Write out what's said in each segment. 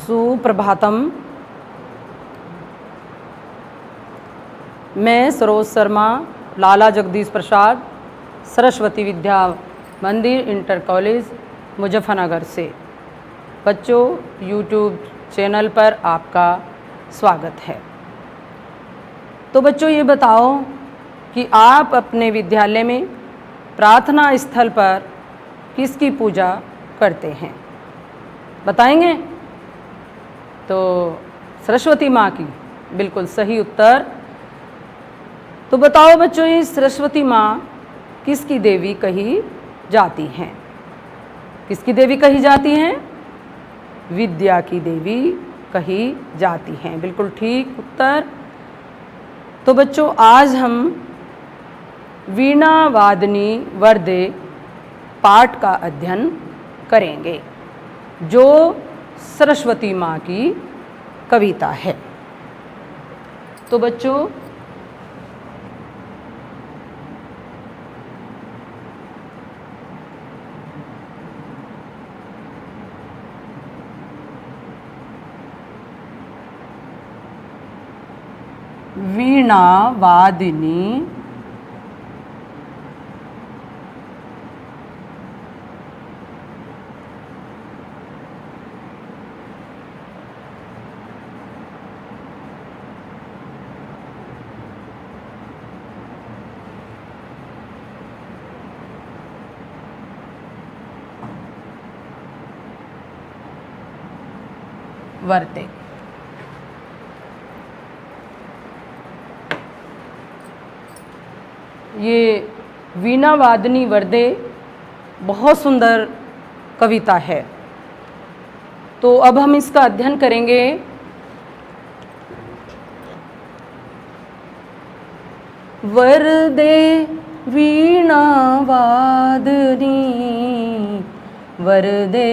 सुप्रभातम। मैं सरोज शर्मा, लाला जगदीश प्रसाद, सरस्वती विद्या मंदिर inter college Muzaffarnagar से बच्चों यूट्यूब चैनल पर आपका स्वागत है। तो बच्चों ये बताओ कि आप अपने विद्यालय में प्रार्थना स्थल पर किसकी पूजा करते हैं? बताएंगे? तो सरस्वती माँ की, बिल्कुल सही उत्तर। तो बताओ बच्चों, ये सरस्वती माँ किसकी देवी कही जाती हैं? किसकी देवी कही जाती हैं? विद्या की देवी कही जाती हैं, बिल्कुल ठीक उत्तर। तो बच्चों आज हम वीणा वादनी वरदे पाठ का अध्ययन करेंगे जो सरस्वती माँ की कविता है। तो बच्चों वीणा वादिनी वर्ते। ये वीणा वादनी वरदे बहुत सुंदर कविता है। तो अब हम इसका अध्ययन करेंगे। वरदे वीणा वादनी वरदे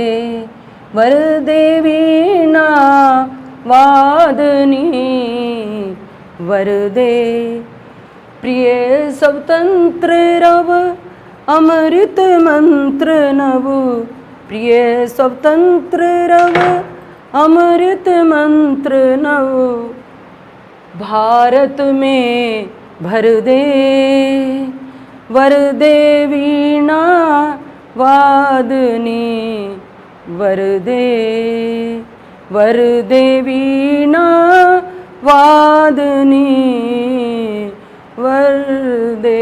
वरदे वीणा वादनी वरदे प्रिय स्वतंत्र रव अमृत मंत्र नव प्रिय स्वतंत्र रव अमृत मंत्र नव भारत में भर दे वरदे वीणा वादनी वरदे वरदे वीणा वादनी वरदे।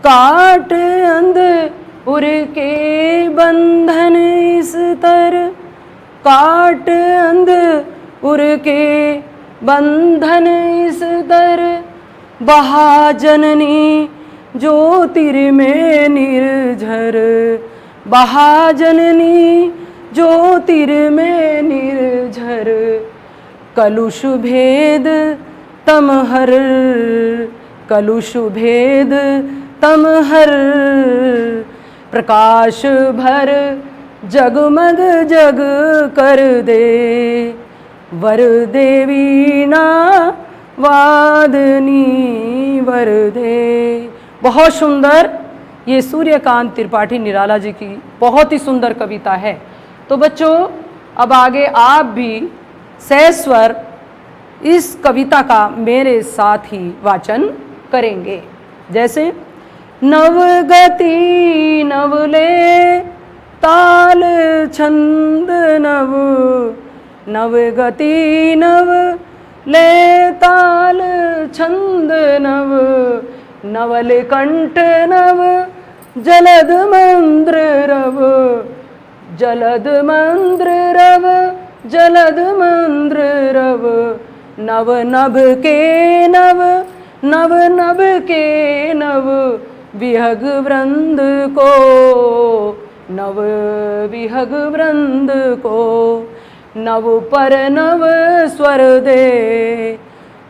काट अंध उर के बंधन इस तर काट अंध उर के बंधन इस तर बहाजननी ज्योतिर्मय निर्झर बहाजननी ज्योतिर्मय निर्झर कलुष भेद तमहर कलुष भेद तमहर प्रकाश भर जगमग जग कर दे वरदे वीणा वादनी वरदे। बहुत सुंदर, ये सूर्यकांत त्रिपाठी निराला जी की बहुत ही सुंदर कविता है। तो बच्चों अब आगे आप भी सहस्वर इस कविता का मेरे साथ ही वाचन करेंगे। जैसे नवगति नवले ताल छंद नव नवगति नव ले ताल छंद नव नवल कंठ नव जलद मंद्र रव जलद मंद्र रव जलद मंद्र रव नव नभ के नव नव नभ के नव विहग वृंद को नव विहग वृंद को नव पर नव स्वर दे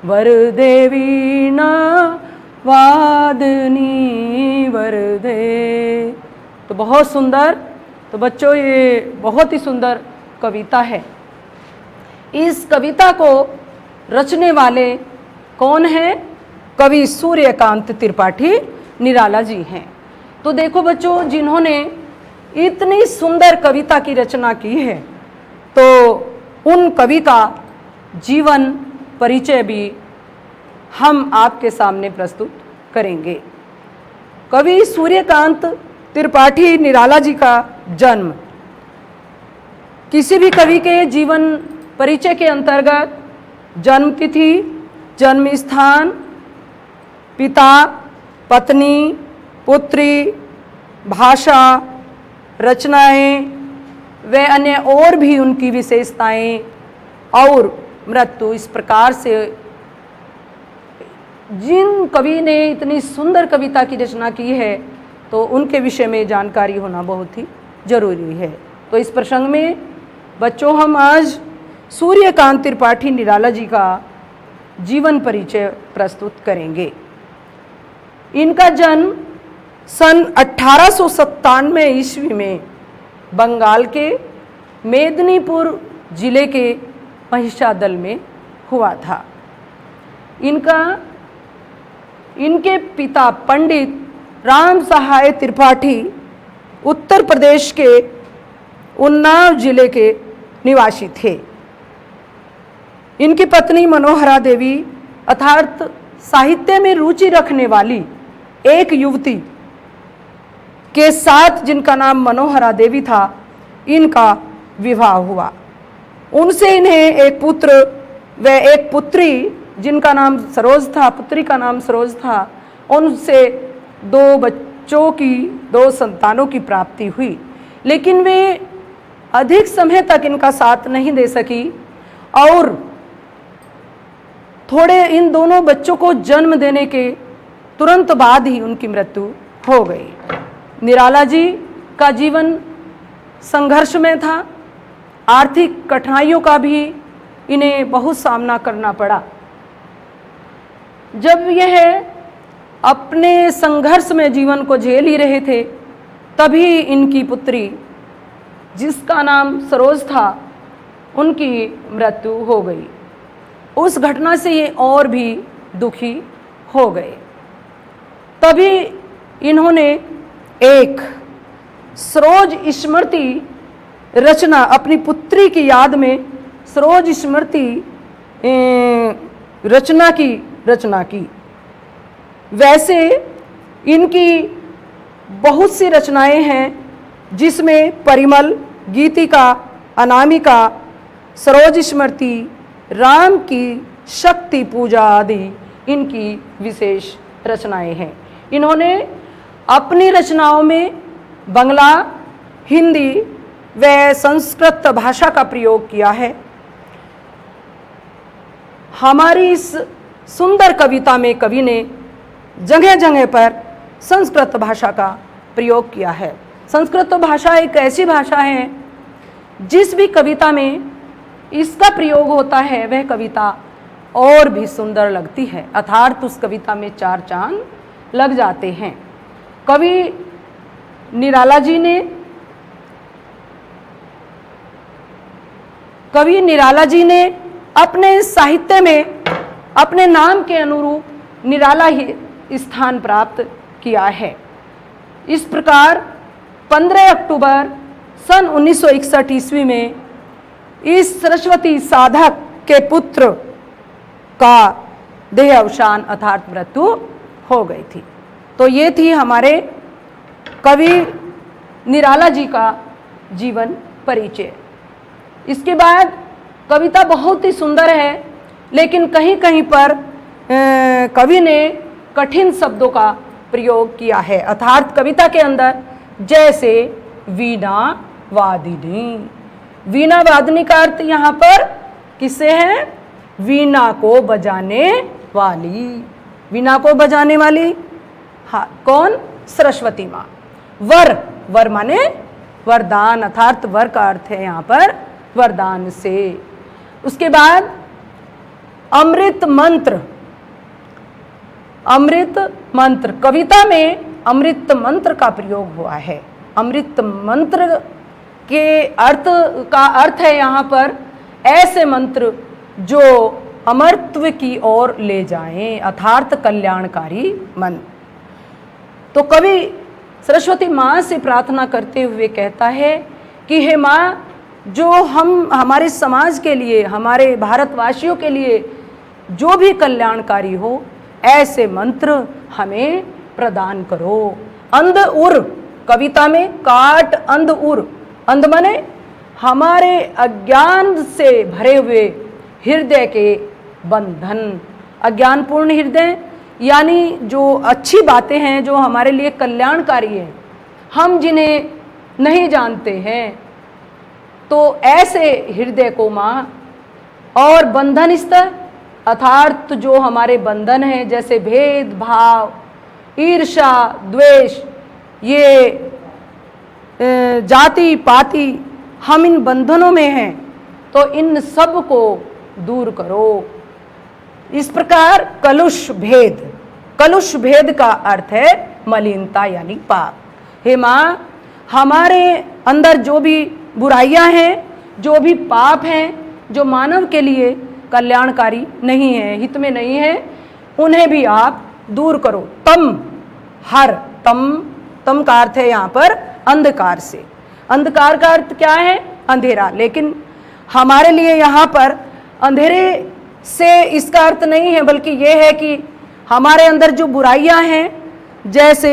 वरदे वीणा वादनी वरदे। तो बहुत सुंदर। तो बच्चों ये बहुत ही सुंदर कविता है। इस कविता को रचने वाले कौन हैं? कवि सूर्यकांत त्रिपाठी निराला जी हैं। तो देखो बच्चों, जिन्होंने इतनी सुंदर कविता की रचना की है तो उन कवि का जीवन परिचय भी हम आपके सामने प्रस्तुत करेंगे। कवि सूर्यकांत त्रिपाठी निराला जी का जन्म, किसी भी कवि के जीवन परिचय के अंतर्गत जन्म तिथि, जन्म स्थान, पिता, पत्नी, पुत्री, भाषा, रचनाएं व अन्य और भी उनकी विशेषताएं और मृत्यु, इस प्रकार से जिन कवि ने इतनी सुंदर कविता की रचना की है तो उनके विषय में जानकारी होना बहुत ही जरूरी है। तो इस प्रसंग में बच्चों हम आज सूर्यकांत त्रिपाठी निराला जी का जीवन परिचय प्रस्तुत करेंगे। इनका जन्म सन 1897 ईस्वी में बंगाल के मेदिनीपुर जिले के महिषादल में हुआ था। इनके पिता पंडित राम सहाय त्रिपाठी उत्तर प्रदेश के उन्नाव जिले के निवासी थे। इनकी पत्नी मनोहरा देवी अर्थात साहित्य में रुचि रखने वाली एक युवती के साथ, जिनका नाम मनोहरा देवी था, इनका विवाह हुआ। उनसे इन्हें एक पुत्र व एक पुत्री, जिनका नाम सरोज था, पुत्री का नाम सरोज था, उनसे 2 संतानों की प्राप्ति हुई। लेकिन वे अधिक समय तक इनका साथ नहीं दे सकी और थोड़े इन दोनों बच्चों को जन्म देने के तुरंत बाद ही उनकी मृत्यु हो गई। निराला जी का जीवन संघर्ष में था, आर्थिक कठिनाइयों का भी इन्हें बहुत सामना करना पड़ा। जब यह अपने संघर्ष में जीवन को झेल ही रहे थे, तभी इनकी पुत्री, जिसका नाम सरोज था, उनकी मृत्यु हो गई। उस घटना से ये और भी दुखी हो गए। तभी इन्होंने एक सरोज स्मृति रचना, अपनी पुत्री की याद में सरोज स्मृति रचना की। वैसे इनकी बहुत सी रचनाएं हैं, जिसमें परिमल, गीतिका, अनामिका, सरोज स्मृति, राम की शक्ति पूजा आदि इनकी विशेष रचनाएं हैं। इन्होंने अपनी रचनाओं में बंगला, हिंदी व संस्कृत भाषा का प्रयोग किया है। हमारी इस सुंदर कविता में कवि ने जगह जगह पर संस्कृत भाषा का प्रयोग किया है। संस्कृत भाषा एक ऐसी भाषा है जिस भी कविता में इसका प्रयोग होता है वह कविता और भी सुंदर लगती है, अर्थात उस कविता में 4 चांद लग जाते हैं। कवि निराला जी ने अपने साहित्य में अपने नाम के अनुरूप निराला ही स्थान प्राप्त किया है। इस प्रकार 15 अक्टूबर सन 1961 ईस्वी में इस सरस्वती साधक के पुत्र का देह अवसान अर्थात मृत्यु हो गई थी। तो ये थी हमारे कवि निराला जी का जीवन परिचय। इसके बाद कविता बहुत ही सुंदर है, लेकिन कहीं कहीं पर कवि ने कठिन शब्दों का प्रयोग किया है। अर्थात कविता के अंदर जैसे वीणा वादिनी, वीणा वादिनी का अर्थ यहाँ पर किससे है? वीणा को बजाने वाली, वीणा को बजाने वाली हाँ कौन? सरस्वती माँ। वर माने वरदान, अर्थात वर का अर्थ है यहाँ पर वरदान से। उसके बाद अमृत मंत्र, अमृत मंत्र, कविता में अमृत मंत्र का प्रयोग हुआ है। अमृत मंत्र के अर्थ है यहाँ पर ऐसे मंत्र जो अमरत्व की ओर ले जाएं, अर्थात कल्याणकारी मंत्र। तो कवि सरस्वती माँ से प्रार्थना करते हुए कहता है कि हे माँ, जो हम हमारे समाज के लिए, हमारे भारतवासियों के लिए जो भी कल्याणकारी हो, ऐसे मंत्र हमें प्रदान करो। अंध उर, कविता में काट अंध उर, अंध माने हमारे अज्ञान से भरे हुए हृदय के बंधन, अज्ञानपूर्ण हृदय यानी जो अच्छी बातें हैं, जो हमारे लिए कल्याणकारी हैं, हम जिन्हें नहीं जानते हैं, तो ऐसे हृदय को माँ, और बंधन स्तर अर्थात जो हमारे बंधन हैं, जैसे भेदभाव, ईर्ष्या, द्वेष, ये जाति पाति, हम इन बंधनों में हैं, तो इन सब को दूर करो। इस प्रकार कलुष भेद, कलुष भेद का अर्थ है मलिनता यानी पाप। हे माँ, हमारे अंदर जो भी बुराइयां हैं, जो भी पाप हैं, जो मानव के लिए कल्याणकारी नहीं है, हित में नहीं है, उन्हें भी आप दूर करो। तम हर, तम का अर्थ है यहाँ पर अंधकार से। अंधकार का अर्थ क्या है? अंधेरा। लेकिन हमारे लिए यहाँ पर अंधेरे से इसका अर्थ नहीं है, बल्कि ये है कि हमारे अंदर जो बुराइयां हैं, जैसे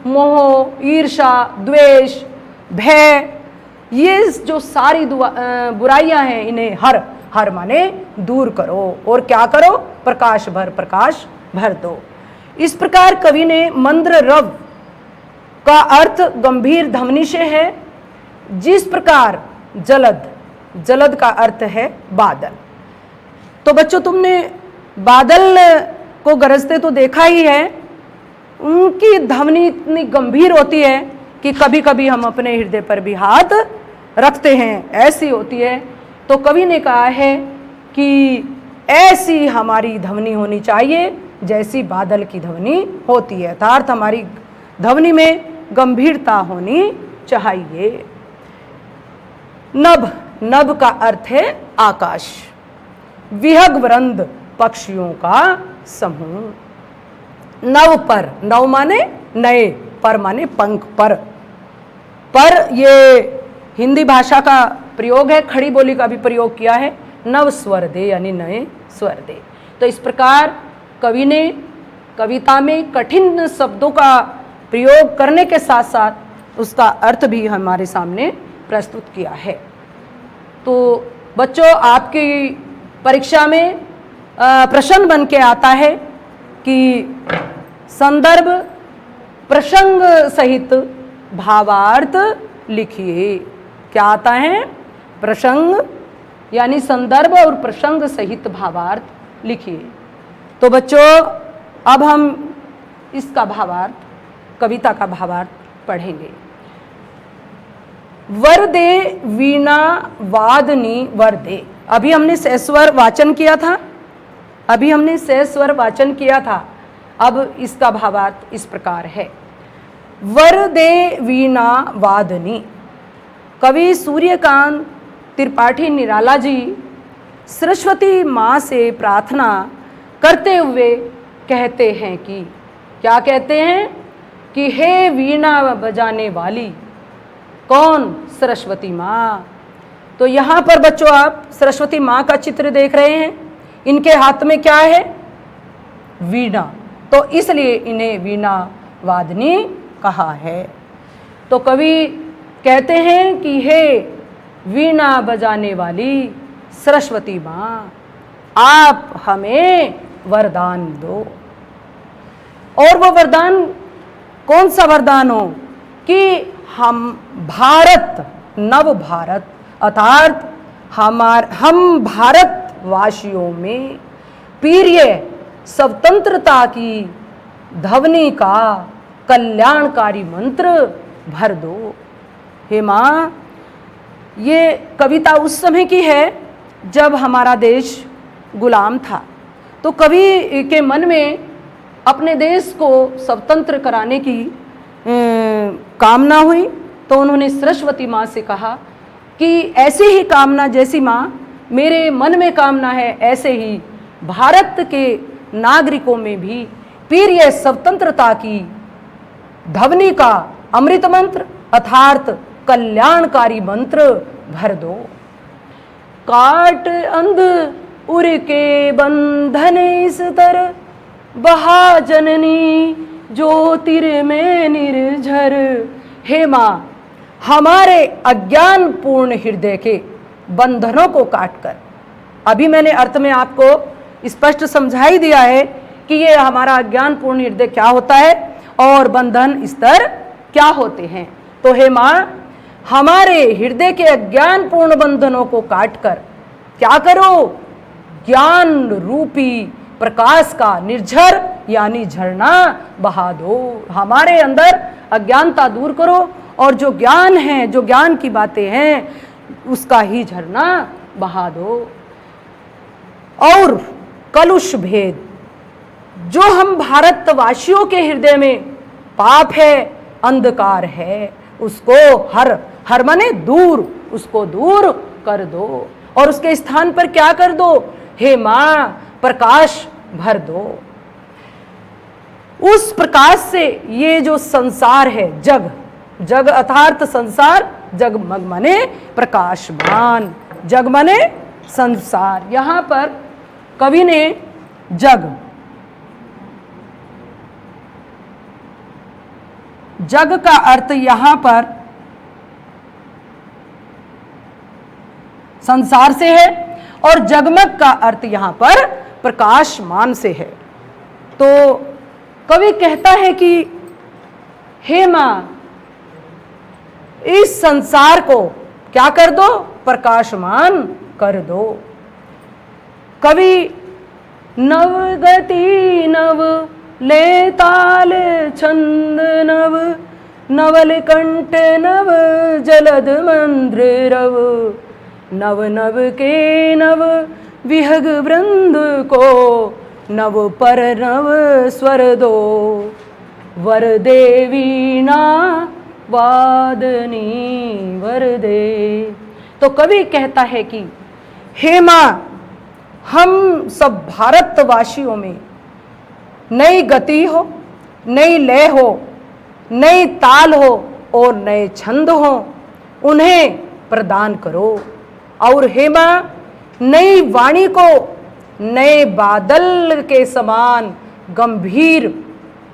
मोह, ईर्ष्या, द्वेष, भय, ये जो सारी बुराइयां हैं, इन्हें हर माने दूर करो। और क्या करो? प्रकाश भर दो। इस प्रकार कवि ने मंद्र रव का अर्थ गंभीर ध्वनि से है। जिस प्रकार जलद का अर्थ है बादल। तो बच्चों, तुमने बादल को गरजते तो देखा ही है, उनकी ध्वनि इतनी गंभीर होती है कि कभी कभी हम अपने हृदय पर भी हाथ रखते हैं, ऐसी होती है। तो कवि ने कहा है कि ऐसी हमारी ध्वनि होनी चाहिए जैसी बादल की ध्वनि होती है, अर्थात हमारी ध्वनि में गंभीरता होनी चाहिए। नभ का अर्थ है आकाश। विहग वृंद, पक्षियों का समूह। नव पर, नव माने नए, पर माने पंख। पर ये हिंदी भाषा का प्रयोग है, खड़ी बोली का भी प्रयोग किया है। नव स्वर दे यानी नए स्वर दे। तो इस प्रकार कवि ने कविता में कठिन शब्दों का प्रयोग करने के साथ साथ उसका अर्थ भी हमारे सामने प्रस्तुत किया है। तो बच्चों, आपकी परीक्षा में प्रश्न बन के आता है कि संदर्भ प्रसंग सहित भावार्थ लिखिए। क्या आता है? प्रसंग यानी संदर्भ और प्रसंग सहित भावार्थ लिखिए। तो बच्चों, अब हम इसका भावार्थ, कविता का भावार्थ पढ़ेंगे। वरदे वीणा वादनी वरदे। अभी हमने सहस्वर वाचन किया था। अब इसका भावार्थ इस प्रकार है। वरदे वीणा वादनी। कवि सूर्यकांत त्रिपाठी निराला जी सरस्वती माँ से प्रार्थना करते हुए कहते हैं कि, क्या कहते हैं? कि हे वीणा बजाने वाली। कौन? सरस्वती माँ। तो यहाँ पर बच्चों आप सरस्वती माँ का चित्र देख रहे हैं। इनके हाथ में क्या है? वीणा। तो इसलिए इन्हें वीणा वादनी कहा है। तो कवि कहते हैं कि हे वीणा बजाने वाली सरस्वती माँ, आप हमें वरदान दो। और वो वरदान कौन सा वरदान हो? कि हम भारत, नव भारत, अर्थात हम भारतवासियों में प्रिय स्वतंत्रता की ध्वनि का कल्याणकारी मंत्र भर दो। हे माँ, ये कविता उस समय की है जब हमारा देश गुलाम था। तो कवि के मन में अपने देश को स्वतंत्र कराने की कामना हुई। तो उन्होंने सरस्वती माँ से कहा कि ऐसी ही कामना जैसी माँ मेरे मन में कामना है, ऐसे ही भारत के नागरिकों में भी प्रिय स्वतंत्रता की ध्वनि का अमृत मंत्र अर्थात कल्याणकारी मंत्र भर दो। काट अंध उर के बंधन इस तरह, बहा जननी ज्योतिर में निर्झर। हे माँ, हमारे अज्ञान पूर्ण हृदय के बंधनों को काटकर, अभी मैंने अर्थ में आपको स्पष्ट समझा ही दिया है कि ये हमारा अज्ञान पूर्ण हृदय क्या होता है और बंधन स्तर क्या होते हैं। तो हे माँ, हमारे हृदय के अज्ञान पूर्ण बंधनों को काटकर क्या करो, ज्ञान रूपी प्रकाश का निर्झर यानी झरना बहा दो। हमारे अंदर अज्ञानता दूर करो और जो ज्ञान है, जो ज्ञान की बातें हैं, उसका ही झरना बहा दो। और कलुष भेद जो हम भारतवासियों के हृदय में पाप है, अंधकार है, उसको हर माने दूर, उसको दूर कर दो और उसके स्थान पर क्या कर दो, हे माँ, प्रकाश भर दो। उस प्रकाश से ये जो संसार है, जग अर्थात संसार, जगमग माने प्रकाशमान, जग माने संसार। यहां पर कवि ने जग का अर्थ यहां पर संसार से है और जगमग का अर्थ यहां पर प्रकाशमान से है। तो कवि कहता है कि हे मां, इस संसार को क्या कर दो, प्रकाशमान कर दो। कवि नवगति नव ले ताल छंद नव, नवल कंठ नव जलद मंद्र रव, नव नव के नव विहग वृंद को, नव पर नव स्वर दो, वर देवी ना वादनी वर दे। तो कवि कहता है कि हे मां, हम सब भारतवासियों में नई गति हो, नई लय हो, नई ताल हो और नए छंद हो, उन्हें प्रदान करो। और हे मां, नई वाणी को नए बादल के समान गंभीर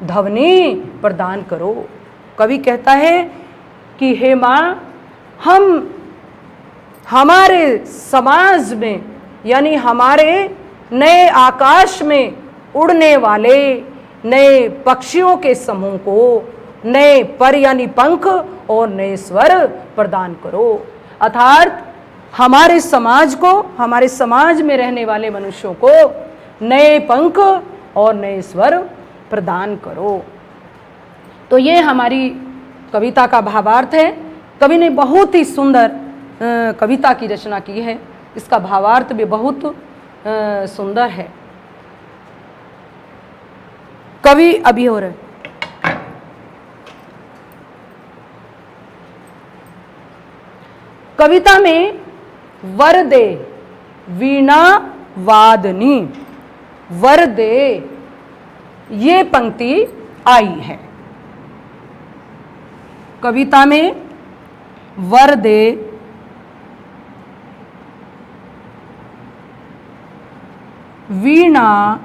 ध्वनि प्रदान करो। कवि कहता है कि हे मां, हम हमारे समाज में यानी हमारे नए आकाश में उड़ने वाले नए पक्षियों के समूह को नए पर यानी पंख और नए स्वर प्रदान करो। अर्थात हमारे समाज को, हमारे समाज में रहने वाले मनुष्यों को नए पंख और नए स्वर प्रदान करो। तो ये हमारी कविता का भावार्थ है। कवि ने बहुत ही सुंदर कविता की रचना की है। इसका भावार्थ भी बहुत सुंदर है। कवि अभी हो रहे कविता में वर दे वीणा वादनी, वर दे ये पंक्ति आई है। कविता में वर दे वीणा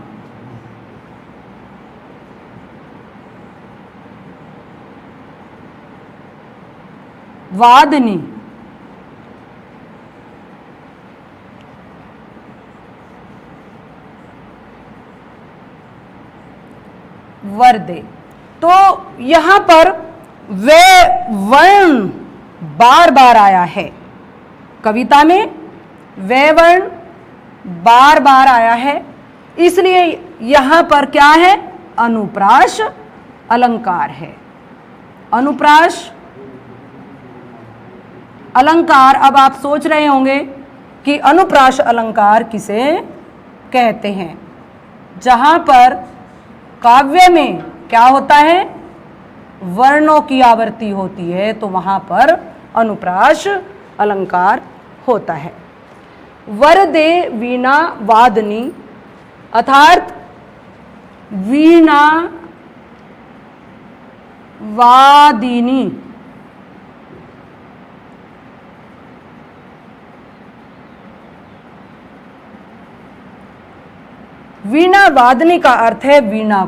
वादनी, वर दे। तो यहां पर वे वर्ण बार बार आया है। कविता में वे वर्ण बार बार आया है, इसलिए यहां पर क्या है, अनुप्रास अलंकार है। अनुप्रास अलंकार। अब आप सोच रहे होंगे कि अनुप्रास अलंकार किसे कहते हैं। जहां पर काव्य में क्या होता है, वर्णों की आवर्ती होती है, तो वहां पर अनुप्रास अलंकार होता है। वर दे वीणा वादनी अर्थात वीणा वादिनी वीणा वादनी का अर्थ है वीणा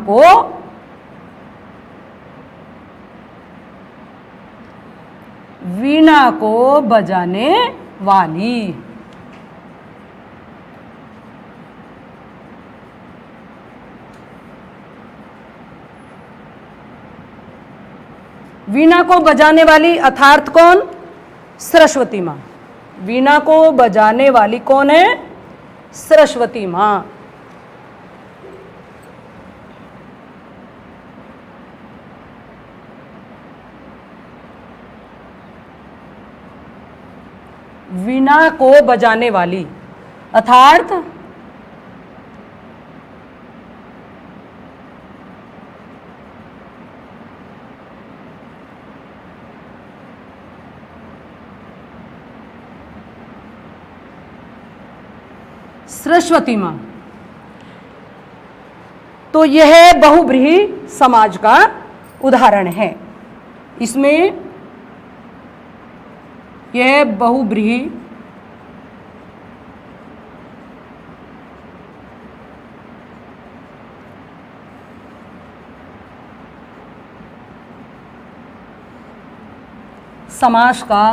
को बजाने वाली। वीणा को बजाने वाली अर्थात कौन? सरस्वती माँ। वीणा को बजाने वाली कौन है? सरस्वती माँ। वीणा को बजाने वाली अर्थात सरस्वती माँ। तो यह बहुब्रीहि समाज का उदाहरण है। इसमें यह बहुब्रीहि समाज का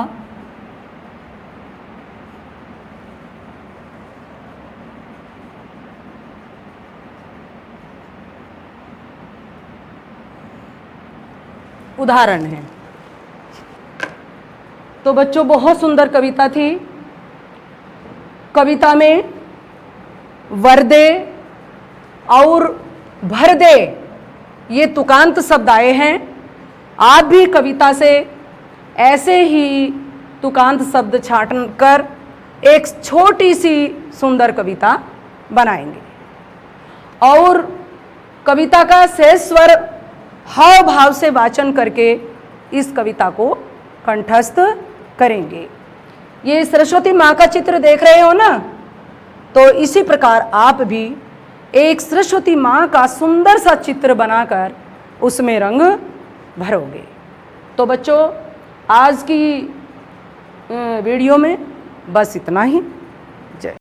उदाहरण है। तो बच्चों बहुत सुंदर कविता थी। कविता में वर दे और भर दे ये तुकांत शब्द आए हैं। आप भी कविता से ऐसे ही तुकांत शब्द छांट कर एक छोटी सी सुंदर कविता बनाएंगे और कविता का शेष स्वर हाव भाव से वाचन करके इस कविता को कंठस्थ करेंगे। ये सरस्वती माँ का चित्र देख रहे हो ना, तो इसी प्रकार आप भी एक सरस्वती माँ का सुंदर सा चित्र बनाकर उसमें रंग भरोगे। तो बच्चों आज की वीडियो में बस इतना ही।